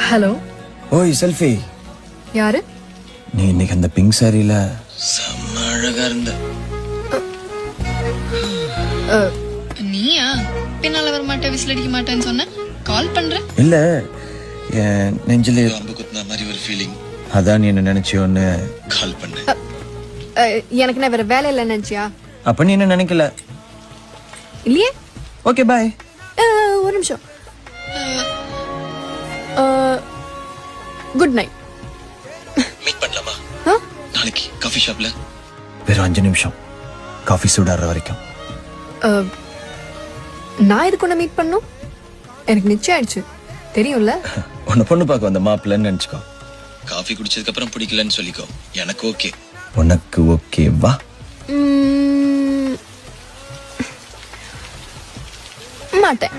Hello. ஓய் selfie, யாரு? நீ இன்னைக்கு அந்த பிங்க் சாரியில செம்ம அழகா இருந்த. நீயா? பின்னால வர மாட்டேன், விசில் அடிக்க மாட்டேன்னு சொன்ன. கால் பண்ற? இல்ல, என் நெஞ்சிலே அம்பு குத்துன மாதிரி ஒரு ஃபீலிங். அதான் நீ என்ன நினைச்சியோன்னு கால் பண்ணேன். எனக்கு நான் வேற வேலை இல்லை நினைச்சியா? அப்ப நீ என்ன நினைக்கல? இல்லையே. Okay bye. ஒரு நிமிஷம். Good night. மீட் பண்ணலாமா நாளைக்கு காஃபி ஷாப்ல? வெறும் 5 நிமிஷம், காஃபி சூடாற வரைக்கும். நான் இதுக்கு ஒன்று மீட் பண்ணும், எனக்கு நிச்சயம் ஆயிடுச்சு தெரியும்ல. உன்னை பொண்ணு பார்க்க வந்த மாப்பிள்ளன்னு நினைச்சுக்கோ. காஃபி குடிச்சதுக்கு அப்புறம் பிடிக்கலன்னு சொல்லிக்கோ. எனக்கு ஓகே. உனக்கு ஓகேவா? மாட்டேன்.